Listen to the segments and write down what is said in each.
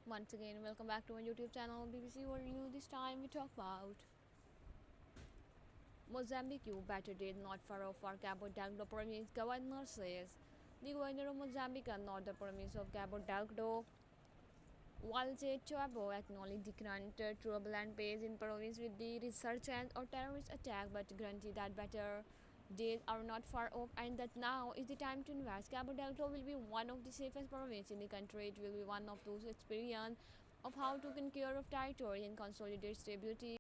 Once again, welcome back to my YouTube channel BBC World News. This time we talk about Mozambique. Better date not far off for Cabo Delgado province. Governor says the governor of Mozambique and not the province of Cabo Delgado. While Chabo acknowledged the current turbulent pace in province with the resurgence or terrorist attack, but guaranteed that better days are not far off and that now is the time to invest. Cabo Delgado will be one of the safest provinces in the country. It will be one of those experience of how to conquer of territory and consolidate stability.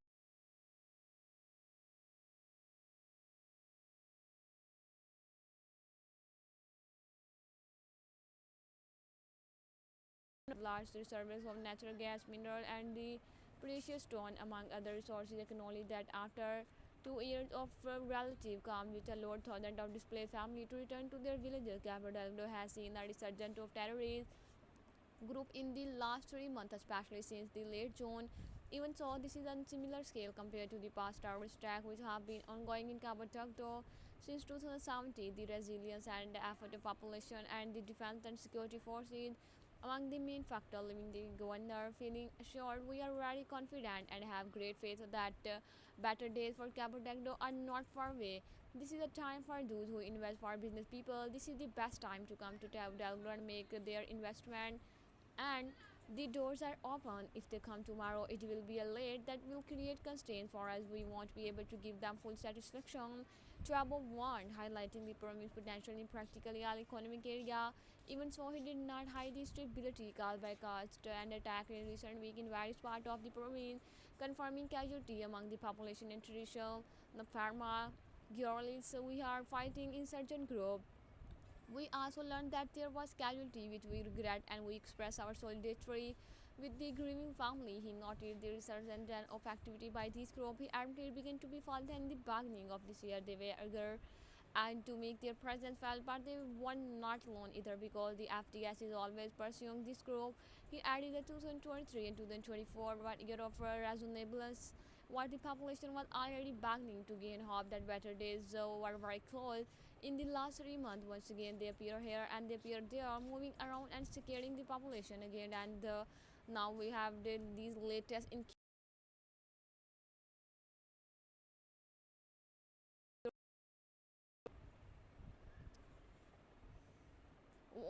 Large reservoirs of natural gas, mineral, and the precious stone, among other resources, acknowledge that after 2 years of relative calm, which allowed thousands of displaced families to return to their villages, Cabo Delgado has seen a resurgence of terrorists group in the last 3 months, especially since the late June. Even so, this is on similar scale compared to the past terrorist attacks which have been ongoing in Cabo Delgado since 2017. The resilience and effort of population and the defense and security forces among the main factors, leaving the governor feeling assured. We are very confident and have great faith that better days for Cabo Delgado are not far away. This is a time for those who invest for business people. This is the best time to come to Cabo Delgado and make their investment, and the doors are open. If they come tomorrow, it will be a late that will create constraints for us. We won't be able to give them full satisfaction. Trouble one, highlighting the province's potential in practically all economic area. Even so, he did not hide the stability caused by caste and attack in recent week in various parts of the province, confirming casualty among the population and traditional pharma guerrillas. So we are fighting insurgent group. We also learned that there was casualty which we regret, and we express our solidarity with the grieving family. He noted the resurgence of activity by this group. He admitted it began to be felt in the beginning of this year. They were eager and to make their presence felt, but they were not alone either because the FDS is always pursuing this group. He added that 2023 and 2024 were a year of reasonableness, while the population was already beginning to gain hope that better days were very close. In the last 3 months, once again, they appear here and they appear there, moving around and scaring the population again. And now we have these latest in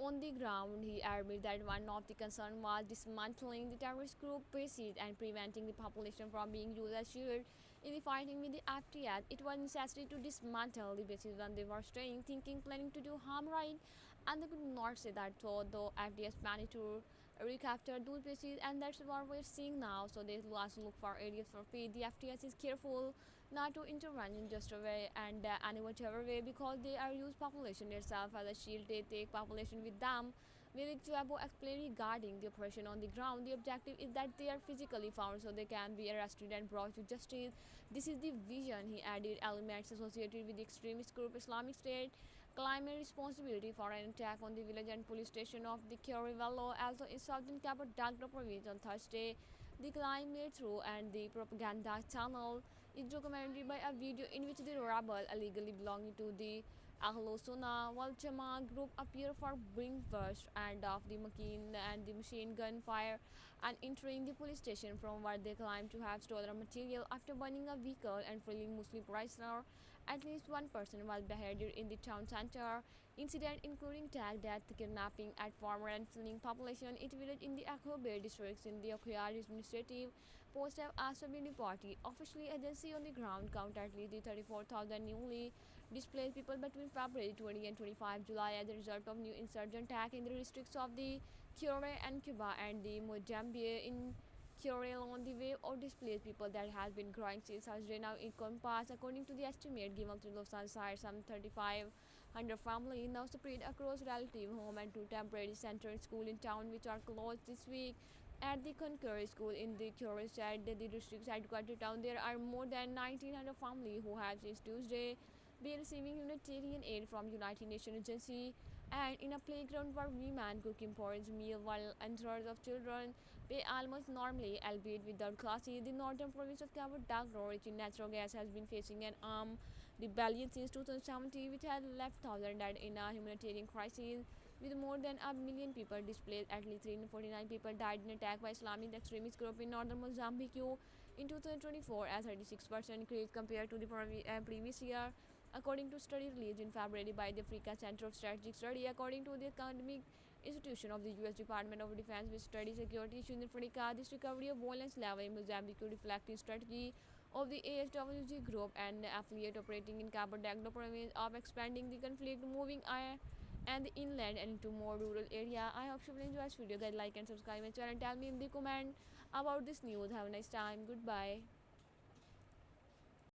on the ground. He admitted that one of the concerns was dismantling the terrorist group bases and preventing the population from being used as shield in the fighting with the FTS. It was necessary to dismantle the bases when they were staying, thinking, planning to do harm, right? And they could not say that, so the FDS managed to recapture those bases, and that's what we're seeing now. So they must look for areas for peace. The FTS is careful not to intervene in just a way and any whichever way because they are used population itself as a shield. They take population with them. Willing to explain regarding the operation on the ground. The objective is that they are physically found so they can be arrested and brought to justice. This is the vision. He added elements associated with the extremist group Islamic State claiming responsibility for an attack on the village and police station of the Curivello, also in southern Cabo Delgado province on Thursday. The claim made through and the propaganda channel is documented by a video in which the rebel illegally belonging to the Ahlosuna Waljama group appear for being burst and of the machine gun fire and entering the police station from where they claim to have stolen material after burning a vehicle and fleeing Muslim prisoner. At least one person was beheaded in the town center. Incident including tag death, kidnapping at former and fleeing population in village in the Akhobe districts in the Okhya administrative post have also been reported. Officially, agency on the ground count at least the 34,000 newly displaced people between February 20 and 25 July as a result of new insurgent attack in the districts of the Kure and Cuba and the Mozambique. In Kure, on the wave of displaced people that has been growing since Thursday now encompass, according to the estimate given through the site, some 3,500 families now spread across relative home and two temporary center and school in town which are closed this week. At the Concur School in the Cure said the district's headquarters town, there are more than 1,900 families who have since Tuesday been receiving humanitarian aid from United Nations agency and in a playground where women cooking porridge meal while hundreds of children pay almost normally, albeit without classes. The northern province of Cabo Delgado, rich in natural gas, has been facing an armed rebellion since 2017, which has left thousands dead in a humanitarian crisis. with more than a million people displaced. At least 349 people died in attack by Islamic extremist group in northern Mozambique in 2024, as 36% increase compared to the previous year, according to study released in February by the Africa Center of Strategic Study. According to the academic institution of the U.S. Department of Defense, which studies security issues in Africa, this recovery of violence level in Mozambique could reflect the strategy of the ASWG group and affiliate operating in Cabo Delgado province of expanding the conflict, moving and the inland and into more rural area. I hope you will enjoy this video. Guys, like and subscribe my channel. Tell me in the comment about this news. Have a nice time. Goodbye.